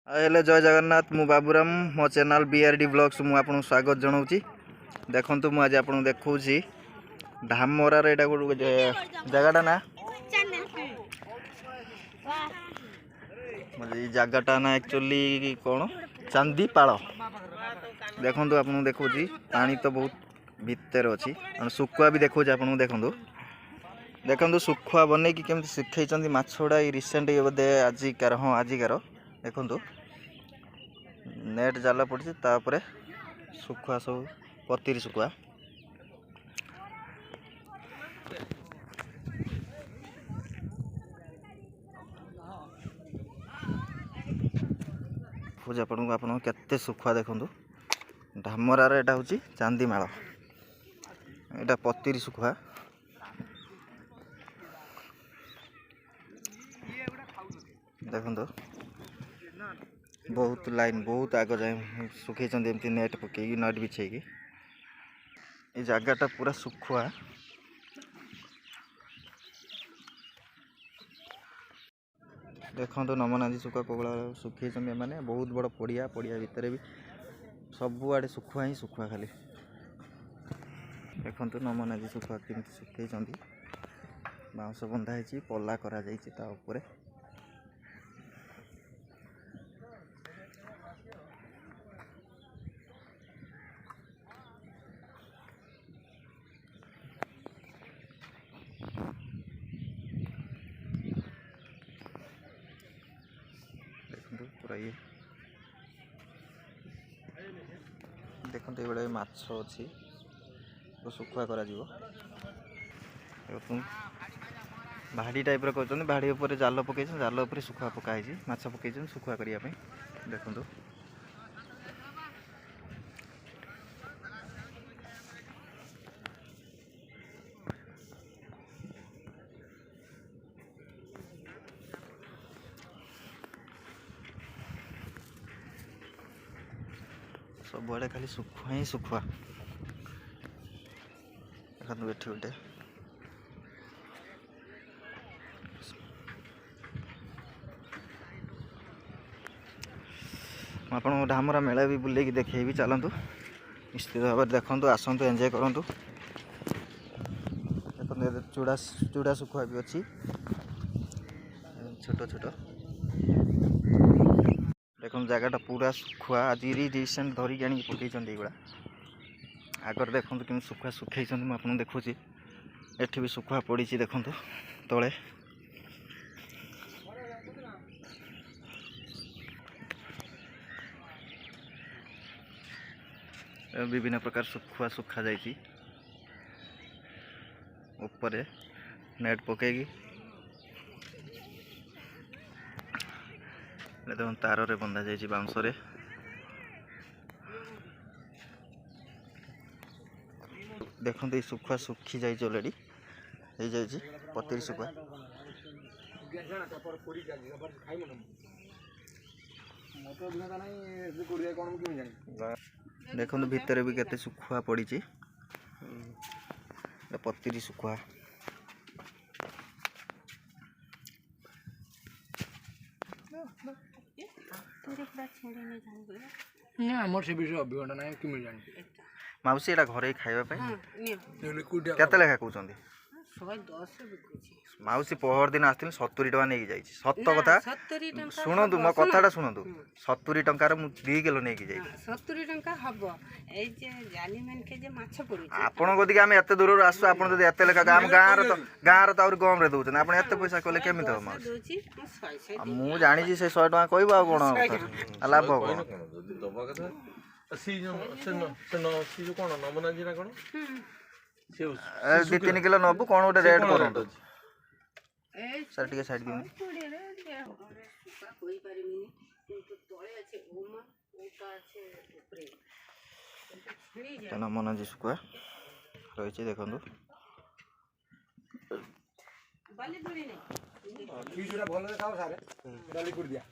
Hello जय जगन्नाथ मु बाबूराम मो चैनल बीआरडी ब्लॉग्स मु आपन स्वागत जनाऊँगी। देखंतु मु आज आपन देखौछि धामरार एटा गोटे जगहटा ना मतलब जगहटा ना एक्चुअली कौन चांदीपाल। देखंतु आपन देखौछि पानी तो बहुत भीतर अछि और सुखुआ भी देखौछि आपन देखंतु देखंतु सुखुआ बनै कि केमति सिखैचंदी माछोडा रिसेंट बोधे आजिकार हाँ आजिकार देखंतु नेट जाल पड़ी तापर सुखुआ सब पतिर सुखुआ पूजा आपन आपन केते सुखुआ देखंतु धामरार एटा होची चांदीमाल एटा पतिर सुखुआ देखंतु बहुत लाइन बहुत आग जाए सुखी एमती नेट पकई नेट बिछे ये जगहटा पूरा सुखुआ देखो नमनाजी सुखुआ कोगला सुखी मैंने बहुत बड़ पड़िया पड़िया भितर भी सबुआड़े सुखुआ ही सुखुआ खाली देखो नमनाजी सुखुआ केमती सुखी बाउंस बंधा है पला करा ऊपर पूरा ये देखो ये माछ अच्छी सुखुआ करा भाड़ी टाइप कर भाड़ी उपर जाल पकई जाल उपर सुखुआ पकाई माछ पकई सुखुआ करने देखो सबुआड़े खाली सुखुआ ही सुखुआ देखो ये गोटे आपन धामरा मेला भी बुले देखे भी चलतु निश्चित भाव देखु आसतु एंजॉय करूँ देखो चूड़ा चूड़ा सुखुआ भी अच्छी छोट छोट देखो जगहटा पूरा सुखुआ आज रिसेंट धरिक आनी पकई गुड़ा आगर देखो कि सुखुआ सुखई मुझे देखुची एठी भी सुखुआ पड़ी देखु तले विभिन्न प्रकार सुखुआ सुखा जाइए ऊपर नेट पकई देखो तार रे बंधा जाइए बाउंस रे देखो ये सुखुआ सुखी जाइए अलरेडी हो जाइए पतिर सुखुआ देखो भितर भी केते सुखुआ पड़ी पतिर सुखुआ मोर से विषय अभिज्ञता ना कि मिल जानी माउसी एटा घरे खाइबा केते लेखा कहउचंदी 110 बिकुची माउसी पहर दिन आस्थिल 70 टका नेकी जाइछि सत्त कथा सुनंतु मो कथाटा सुनंतु 70 टंकार मु 2 किलो नेकी जाइछि 70 टंका हबो ए जे जाली मन के जे माछ पड़ी आपण गदिक हम एते दूर आसु आपण जदि एते लेखा हम गाँर तो और कम रे दउछन आपण एते पैसा कहले केमित हो माउसी मु जानि छी से 100 टका कहबा आ कोन लाभ कोन दबा कथा सी जो कोन नमनाजी ना कोन से 2-3 किलो नबु कोन गोटे रेट करंतु सर टिके साइड दिनु कोई परिमिनी किंतु तळे আছে ওমা ওটা আছে উপরে नमनाजी सुखुआ रही देखो बाली दूरी नहीं की जोड़ा भल देखाओ सारे डाली कुड़ दिया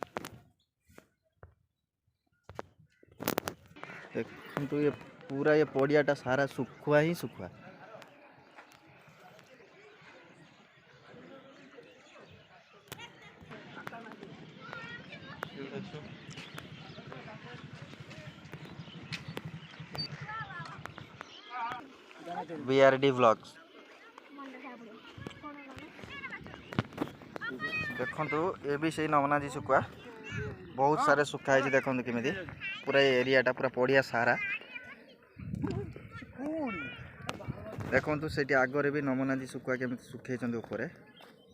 देखो ये पूरा ये पड़ियाटा सारा सुखुआ ही सुखुआ BRD व्लॉग्स देखंतु ये भी सही नमनाजी सुखुआ बहुत सारे सुखा है देखंतु केमिति पूरा एरियाटा पूरा पड़िया सारा देखंतु सेठी आगरे भी नमनाजी सुखुआ केमिति सुखेइचंदी ऊपर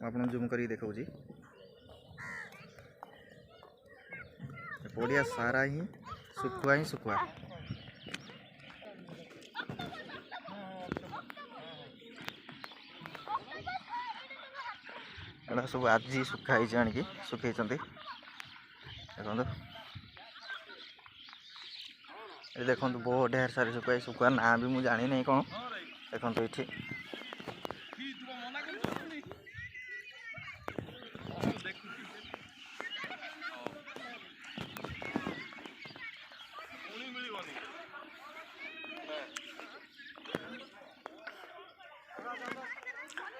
आपन जूम करी देखौजी पड़िया सारा ही सुखुआ एड़ा सब आज सुखाई आनिकी सुखई देखो बहुत ढेर सारे सुखुआ ना भी मुझे जानी नहीं कौन देखो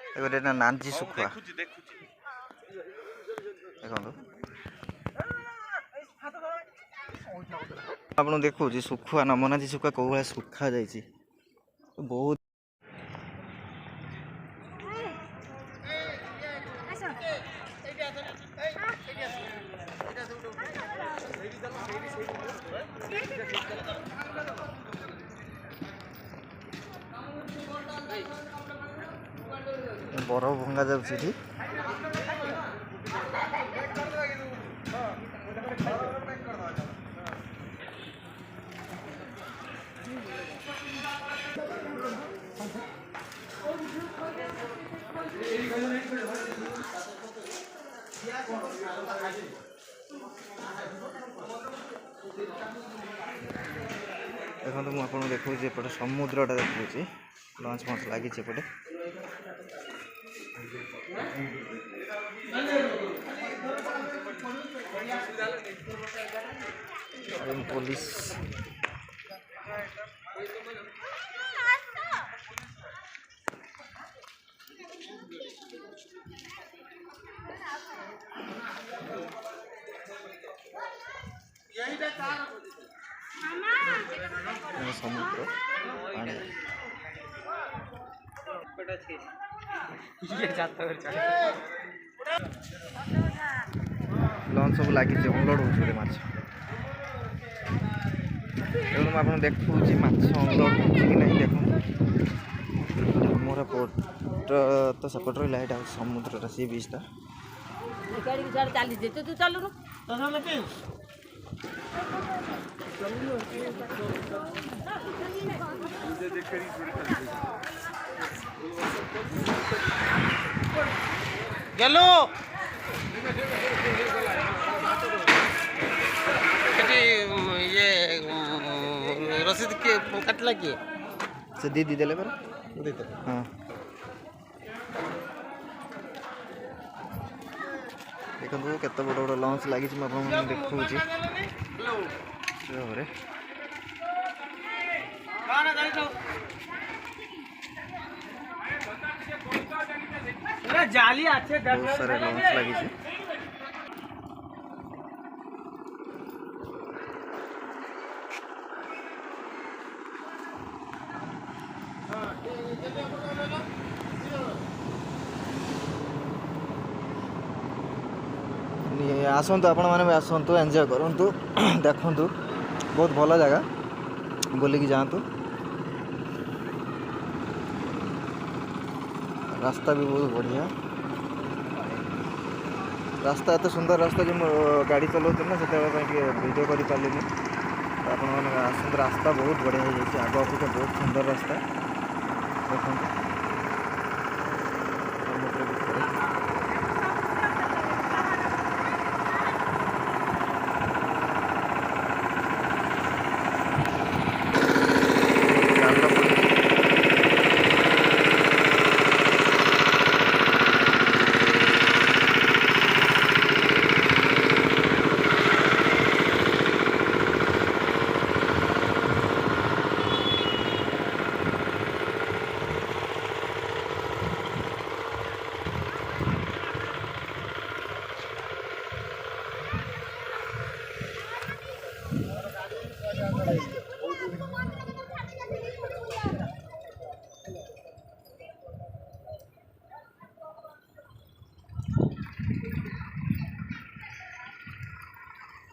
ये गोटे नांजी सुखुआ देखो आपन देखो सुखुआ नमनाजी सुखुआ कौ भाई सुखा जाइए बहुत बरफ भंगा जाऊँगी देखो मुझे देखते समुद्रटा देखा लंच फंच लगी एपटे पुलिस समुद्र पानी लंच सब लगी अनलोड हो माछ आप देखूँ अनलोड हो कि नहीं देखो मोर पोर्ट तो सेपट रहा है समुद्र सी बीचटा गेलो ये रसीद के काटला किए से दीदी देले पर हाँ देखो केत बड़ बड़ लंच लगी देखूँ जाली अच्छे बहुत सारे लंच लगी आसतु आपण मैंने आसतु एंजॉय करूँ देखु बहुत भल जगह बुलिकी जातु रास्ता भी बहुत बढ़िया रास्ता एत सुंदर रास्ता जो गाड़ी चलाऊँ ना से वीडियो कर पारे आप रास्ता बहुत बढ़िया हो जाए आग अपेक्षा बहुत सुंदर रास्ता देखो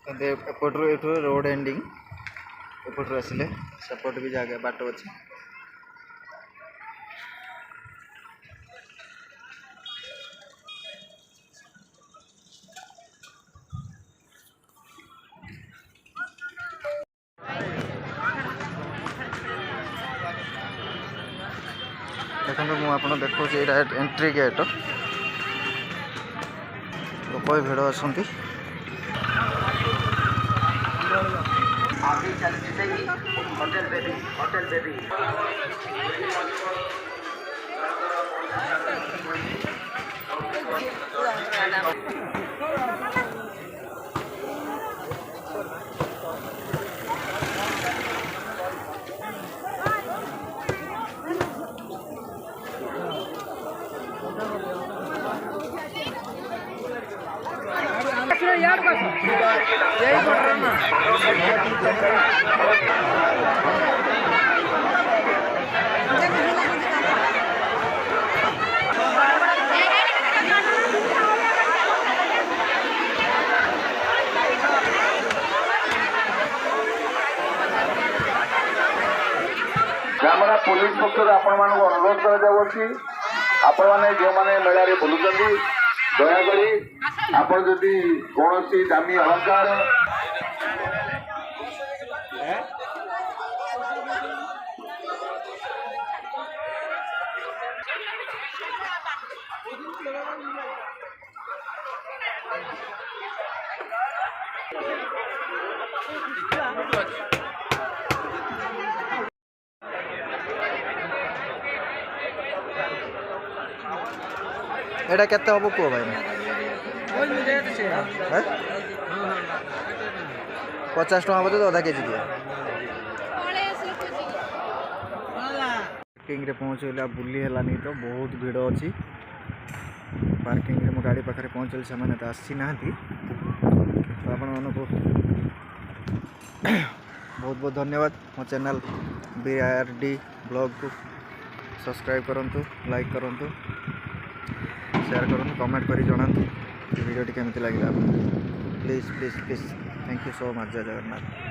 एपटू एठू रोड एंडिंग एपटू आसिले सेपट भी जगह बाट अच्छी देखो मुझे देखो एंट्री गेट लोक भी भिड़ आसती ग्रामरा पुलिस पक्षर आपण मान अनुरोध कराଯାଉଛି आपण माने जे माने मेला रे बुलुचंदी दया करी आपण जदि कोनोसी दामी अलंकार एटा केते हबो को भाई 50 टका बोले तो आधा केजी दिया पार्किंग रे पहुँचला बुली हेलानी तो बहुत भिड़ अच्छी पार्किंग रे मो गाड़ी पाखे पहुँचल से मैंने तो आसी ना तो आपण मानक बहुत बहुत धन्यवाद मो चैनल BRD ब्लॉग को सब्सक्राइब करंतु लाइक करंतु शेयर करंतु कमेंट करी जणांतु वीडियो टी केमती लागला please please please thank you so much जय जगन्नाथ।